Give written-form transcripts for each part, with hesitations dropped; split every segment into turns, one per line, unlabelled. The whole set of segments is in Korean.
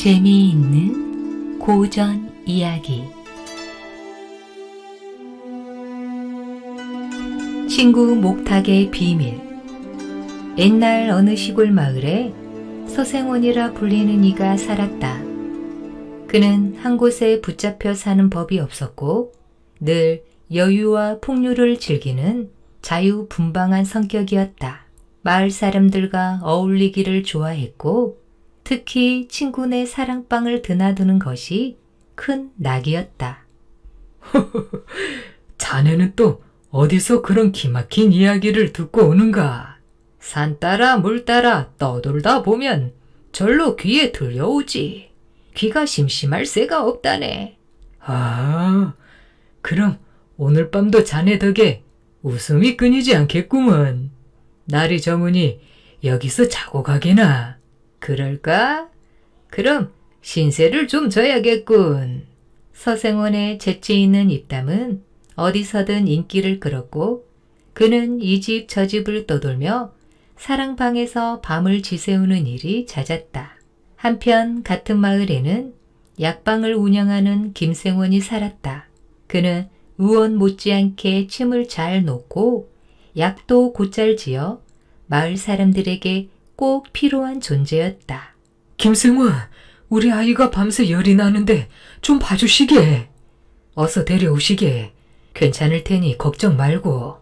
재미있는 고전 이야기. 친구 목탁의 비밀. 옛날 어느 시골 마을에 서생원이라 불리는 이가 살았다. 그는 한 곳에 붙잡혀 사는 법이 없었고 늘 여유와 풍류를 즐기는 자유분방한 성격이었다. 마을 사람들과 어울리기를 좋아했고 특히 친구네 사랑방을 드나드는 것이 큰 낙이었다.
자네는 또 어디서 그런 기막힌 이야기를 듣고 오는가? 산 따라 물 따라 떠돌다 보면 절로 귀에 들려오지. 귀가 심심할 새가 없다네. 아, 그럼 오늘 밤도 자네 덕에 웃음이 끊이지 않겠구먼. 날이 저무니 여기서 자고 가게나. 그럴까? 그럼 신세를 좀 져야겠군.
서생원의 재치 있는 입담은 어디서든 인기를 끌었고 그는 이 집 저 집을 떠돌며 사랑방에서 밤을 지새우는 일이 잦았다. 한편 같은 마을에는 약방을 운영하는 김생원이 살았다. 그는 의원 못지않게 침을 잘 놓고 약도 곧잘 지어 마을 사람들에게 꼭 필요한 존재였다.
김생원, 우리 아이가 밤새 열이 나는데 좀 봐주시게. 어서 데려오시게. 괜찮을 테니 걱정 말고.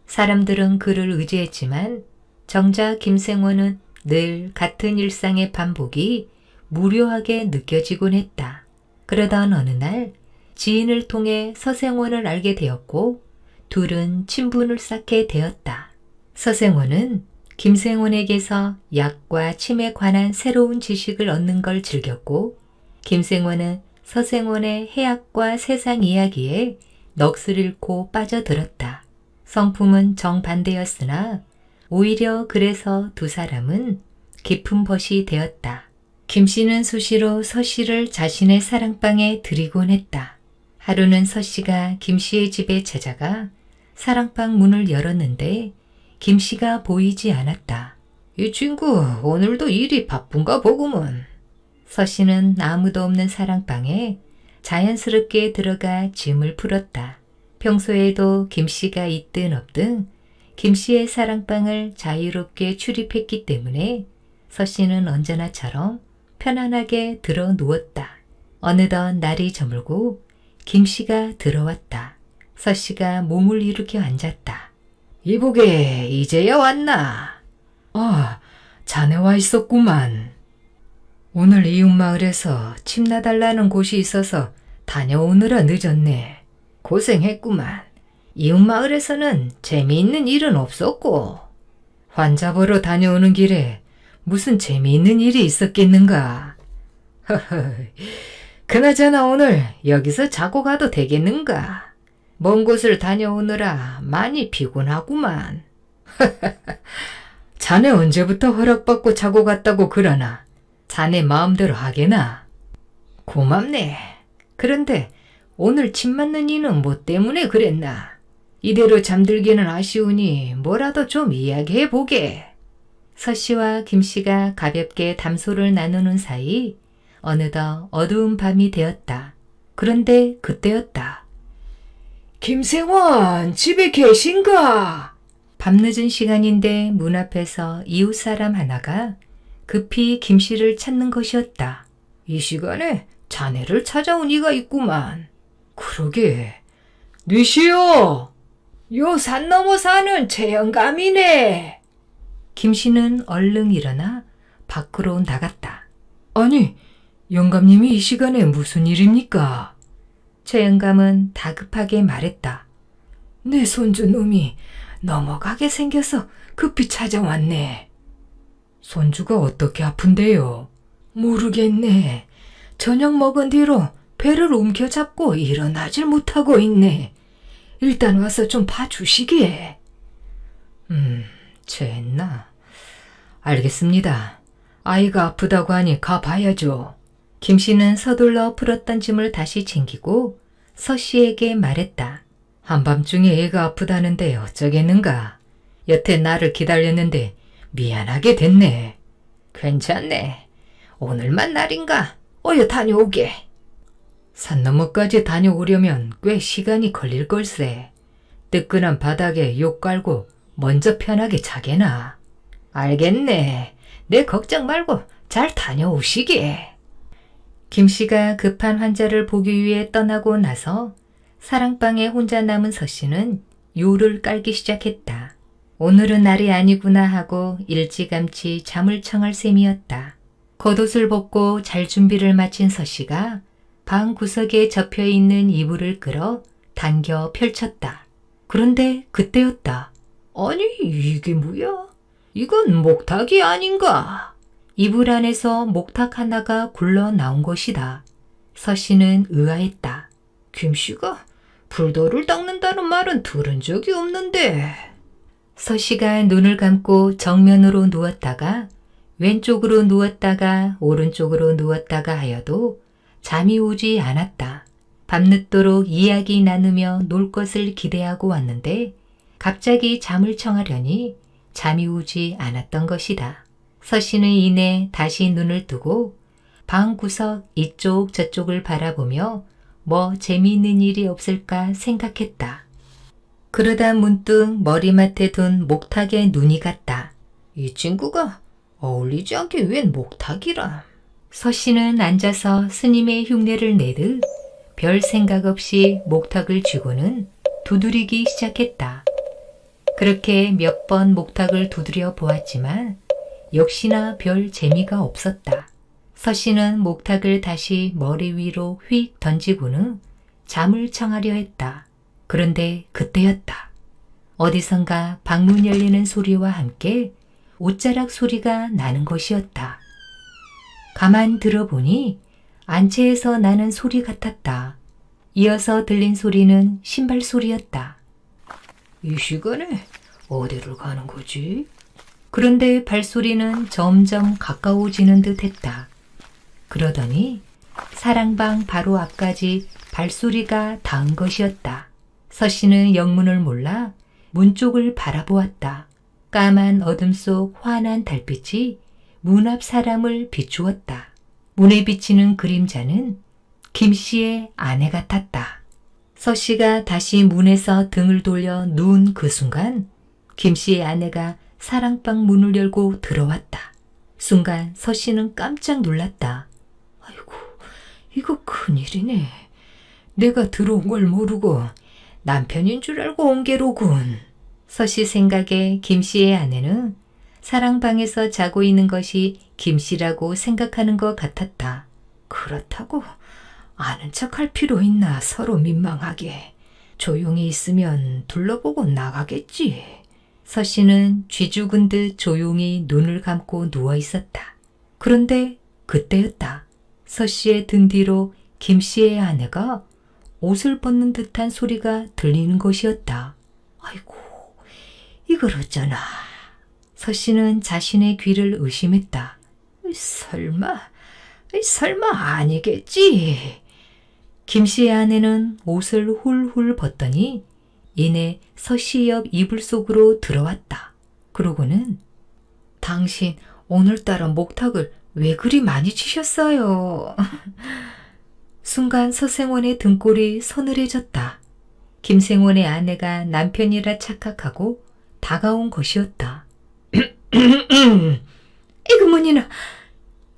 사람들은 그를 의지했지만 정작 김생원은 늘 같은 일상의 반복이 무료하게 느껴지곤 했다. 그러던 어느 날 지인을 통해 서생원을 알게 되었고 둘은 친분을 쌓게 되었다. 서생원은 김생원에게서 약과 침에 관한 새로운 지식을 얻는 걸 즐겼고 김생원은 서생원의 해학과 세상 이야기에 넋을 잃고 빠져들었다. 성품은 정반대였으나 오히려 그래서 두 사람은 깊은 벗이 되었다. 김씨는 수시로 서씨를 자신의 사랑방에 들이곤 했다. 하루는 서씨가 김씨의 집에 찾아가 사랑방 문을 열었는데 김씨가 보이지 않았다.
이 친구 오늘도 일이 바쁜가 보구먼.
서씨는 아무도 없는 사랑방에 자연스럽게 들어가 짐을 풀었다. 평소에도 김씨가 있든 없든 김씨의 사랑방을 자유롭게 출입했기 때문에 서씨는 언제나처럼 편안하게 들어 누웠다. 어느덧 날이 저물고 김씨가 들어왔다. 서씨가 몸을 일으켜 앉았다.
이보게 이제야 왔나? 아, 자네 와 있었구만. 오늘 이웃마을에서 침 나달라는 곳이 있어서 다녀오느라 늦었네. 고생했구만. 이웃마을에서는 재미있는 일은 없었고. 환자 보러 다녀오는 길에 무슨 재미있는 일이 있었겠는가? 허허, 그나저나 오늘 여기서 자고 가도 되겠는가? 먼 곳을 다녀오느라 많이 피곤하구만. 자네 언제부터 허락받고 자고 갔다고 그러나? 자네 마음대로 하게나? 고맙네. 그런데 오늘 침 맞는 이는 뭐 때문에 그랬나? 이대로 잠들기는 아쉬우니 뭐라도 좀 이야기해보게.
서씨와 김씨가 가볍게 담소를 나누는 사이 어느덧 어두운 밤이 되었다. 그런데 그때였다.
김생원, 집에 계신가?
밤늦은 시간인데 문 앞에서 이웃 사람 하나가 급히 김씨를 찾는 것이었다.
이 시간에 자네를 찾아온 이가 있구만. 그러게. 뉘시오. 요 산 넘어 사는 최영감이네.
김씨는 얼른 일어나 밖으로 나갔다.
아니, 영감님이 이 시간에 무슨 일입니까?
최영감은 다급하게 말했다.
내 손주놈이 넘어가게 생겨서 급히 찾아왔네. 손주가 어떻게 아픈데요? 모르겠네. 저녁 먹은 뒤로 배를 움켜잡고 일어나질 못하고 있네. 일단 와서 좀 봐주시게. 쟤했나? 알겠습니다. 아이가 아프다고 하니 가봐야죠.
김씨는 서둘러 풀었던 짐을 다시 챙기고 서씨에게 말했다.
한밤중에 애가 아프다는데 어쩌겠는가. 여태 나를 기다렸는데 미안하게 됐네. 괜찮네. 오늘만 날인가? 어여 다녀오게. 산 너머까지 다녀오려면 꽤 시간이 걸릴 걸세. 뜨끈한 바닥에 욕 깔고 먼저 편하게 자게나. 알겠네. 내 걱정 말고 잘 다녀오시게.
김씨가 급한 환자를 보기 위해 떠나고 나서 사랑방에 혼자 남은 서씨는 요를 깔기 시작했다. 오늘은 날이 아니구나 하고 일찌감치 잠을 청할 셈이었다. 겉옷을 벗고 잘 준비를 마친 서씨가 방 구석에 접혀있는 이불을 끌어 당겨 펼쳤다. 그런데 그때였다.
아니 이게 뭐야? 이건 목탁이 아닌가?
이불 안에서 목탁 하나가 굴러 나온 것이다. 서씨는 의아했다.
김씨가 불도를 닦는다는 말은 들은 적이 없는데.
서씨가 눈을 감고 정면으로 누웠다가 왼쪽으로 누웠다가 오른쪽으로 누웠다가 하여도 잠이 오지 않았다. 밤늦도록 이야기 나누며 놀 것을 기대하고 왔는데 갑자기 잠을 청하려니 잠이 오지 않았던 것이다. 서씨는 이내 다시 눈을 뜨고 방 구석 이쪽 저쪽을 바라보며 뭐 재미있는 일이 없을까 생각했다. 그러다 문득 머리맡에 둔 목탁에 눈이 갔다.
이 친구가 어울리지 않게 웬 목탁이라.
서씨는 앉아서 스님의 흉내를 내듯 별 생각 없이 목탁을 쥐고는 두드리기 시작했다. 그렇게 몇 번 목탁을 두드려 보았지만 역시나 별 재미가 없었다. 서씨는 목탁을 다시 머리 위로 휙 던지고는 잠을 청하려 했다. 그런데 그때였다. 어디선가 방문 열리는 소리와 함께 옷자락 소리가 나는 것이었다. 가만 들어보니 안채에서 나는 소리 같았다. 이어서 들린 소리는 신발 소리였다.
이 시간에 어디를 가는 거지?
그런데 발소리는 점점 가까워지는 듯 했다. 그러더니 사랑방 바로 앞까지 발소리가 닿은 것이었다. 서씨는 영문을 몰라 문 쪽을 바라보았다. 까만 어둠 속 환한 달빛이 문 앞 사람을 비추었다. 문에 비치는 그림자는 김씨의 아내 같았다. 서씨가 다시 문에서 등을 돌려 누운 그 순간 김씨의 아내가 사랑방 문을 열고 들어왔다. 순간 서씨는 깜짝 놀랐다.
아이고, 이거 큰일이네. 내가 들어온 걸 모르고 남편인 줄 알고 온 게로군.
서씨 생각에 김씨의 아내는 사랑방에서 자고 있는 것이 김씨라고 생각하는 것 같았다.
그렇다고 아는 척할 필요 있나 서로 민망하게. 조용히 있으면 둘러보고 나가겠지.
서씨는 쥐죽은 듯 조용히 눈을 감고 누워 있었다. 그런데 그때였다. 서씨의 등 뒤로 김씨의 아내가 옷을 벗는 듯한 소리가 들리는 것이었다.
아이고, 이걸 어쩌나.
서씨는 자신의 귀를 의심했다.
설마 아니겠지.
김씨의 아내는 옷을 훌훌 벗더니 이내 서씨 옆 이불 속으로 들어왔다. 그러고는
당신 오늘따라 목탁을 왜 그리 많이 치셨어요?
순간 서생원의 등골이 서늘해졌다. 김생원의 아내가 남편이라 착각하고 다가온 것이었다.
이거 뭐니나.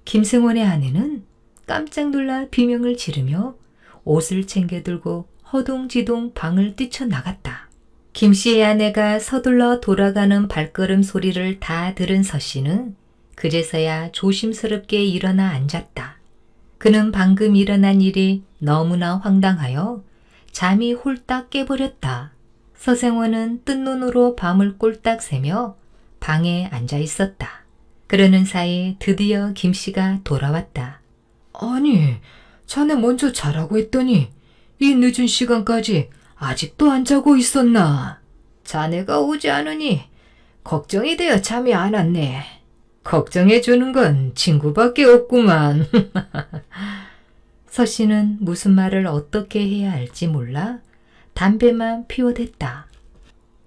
김생원의 아내는 깜짝 놀라 비명을 지르며 옷을 챙겨들고 허둥지둥 방을 뛰쳐나갔다. 김씨의 아내가 서둘러 돌아가는 발걸음 소리를 다 들은 서씨는 그제서야 조심스럽게 일어나 앉았다. 그는 방금 일어난 일이 너무나 황당하여 잠이 홀딱 깨버렸다. 서생원은 뜬 눈으로 밤을 꼴딱 새며 방에 앉아 있었다. 그러는 사이 드디어 김씨가 돌아왔다.
아니, 자네 먼저 자라고 했더니 이 늦은 시간까지 아직도 안 자고 있었나? 자네가 오지 않으니 걱정이 되어 잠이 안 왔네. 걱정해주는 건 친구밖에 없구만.
서씨는 무슨 말을 어떻게 해야 할지 몰라 담배만 피워댔다.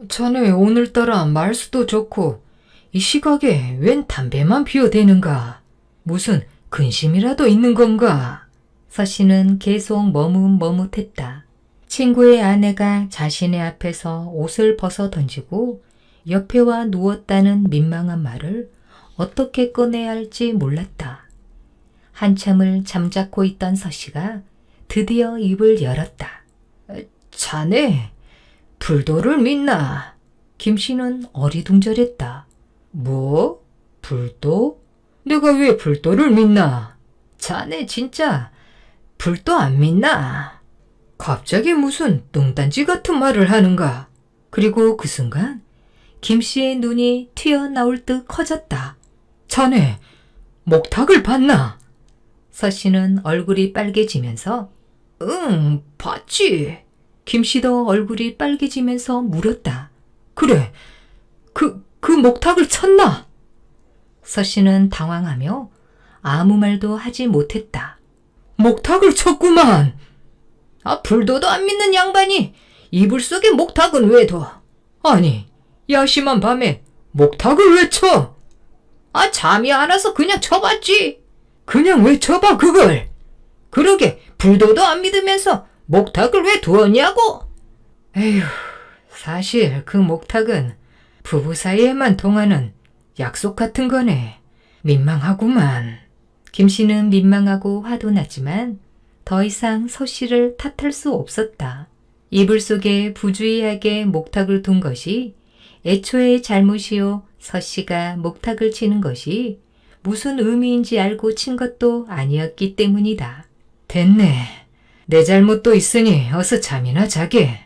자네 오늘따라 말수도 좋고 이 시각에 웬 담배만 피워대는가? 무슨 근심이라도 있는 건가?
서씨는 계속 머뭇머뭇했다. 친구의 아내가 자신의 앞에서 옷을 벗어 던지고 옆에 와 누웠다는 민망한 말을 어떻게 꺼내야 할지 몰랐다. 한참을 잠자코 있던 서씨가 드디어 입을 열었다.
자네, 불도를 믿나?
김씨는 어리둥절했다.
뭐? 불도? 내가 왜 불도를 믿나? 자네 진짜 불도 안 믿나? 갑자기 무슨 뚱딴지 같은 말을 하는가?
그리고 그 순간 김씨의 눈이 튀어나올 듯 커졌다.
자네, 목탁을 봤나?
서씨는 얼굴이 빨개지면서
응, 봤지.
김씨도 얼굴이 빨개지면서 물었다.
그래, 그 목탁을 쳤나?
서씨는 당황하며 아무 말도 하지 못했다.
목탁을 쳤구만. 불도도 안 믿는 양반이 이불 속에 목탁은 왜 둬? 아니, 야심한 밤에 목탁을 왜 쳐? 잠이 안 와서 그냥 쳐봤지. 그냥 왜 쳐봐 그걸? 그러게 불도도 안 믿으면서 목탁을 왜 두었냐고? 에휴, 사실 그 목탁은 부부 사이에만 통하는 약속 같은 거네. 민망하구만.
김씨는 민망하고 화도 났지만 더 이상 서씨를 탓할 수 없었다. 이불 속에 부주의하게 목탁을 둔 것이 애초에 잘못이요 서씨가 목탁을 치는 것이 무슨 의미인지 알고 친 것도 아니었기 때문이다.
됐네. 내 잘못도 있으니 어서 잠이나 자게.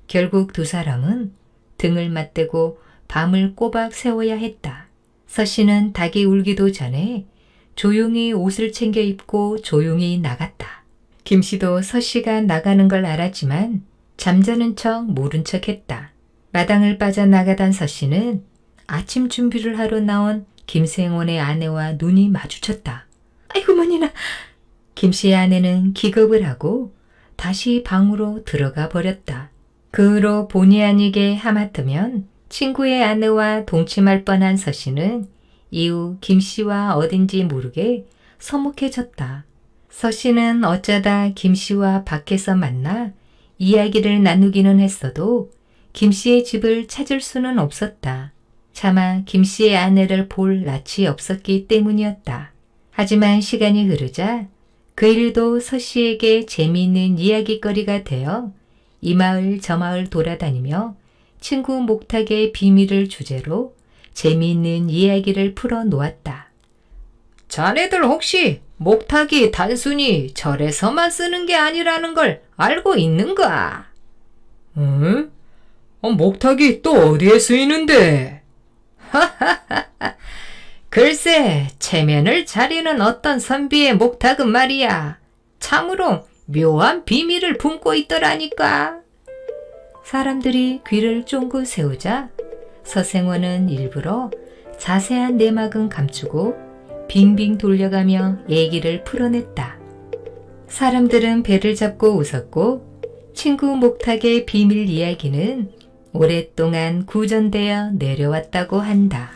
결국 두 사람은 등을 맞대고 밤을 꼬박 새워야 했다. 서씨는 닭이 울기도 전에 조용히 옷을 챙겨 입고 조용히 나갔다. 김씨도 서씨가 나가는 걸 알았지만 잠자는 척 모른 척 했다. 마당을 빠져나가던 서씨는 아침 준비를 하러 나온 김생원의 아내와 눈이 마주쳤다. 아이고 머니나. 김씨의 아내는 기겁을 하고 다시 방으로 들어가 버렸다. 그 후로 본의 아니게 하마터면 친구의 아내와 동침할 뻔한 서씨는 이후 김씨와 어딘지 모르게 서먹해졌다. 서씨는 어쩌다 김씨와 밖에서 만나 이야기를 나누기는 했어도 김씨의 집을 찾을 수는 없었다. 차마 김씨의 아내를 볼 낯이 없었기 때문이었다. 하지만 시간이 흐르자 그 일도 서씨에게 재미있는 이야기거리가 되어 이 마을 저 마을 돌아다니며 친구 목탁의 비밀을 주제로 재미있는 이야기를 풀어놓았다.
자네들 혹시 목탁이 단순히 절에서만 쓰는 게 아니라는 걸 알고 있는가? 응? 목탁이 또 어디에 쓰이는데? 글쎄, 체면을 차리는 어떤 선비의 목탁은 말이야. 참으로 묘한 비밀을 품고 있더라니까.
사람들이 귀를 쫑긋 세우자 서생원은 일부러 자세한 내막은 감추고 빙빙 돌려가며 얘기를 풀어냈다. 사람들은 배를 잡고 웃었고 친구 목탁의 비밀 이야기는 오랫동안 구전되어 내려왔다고 한다.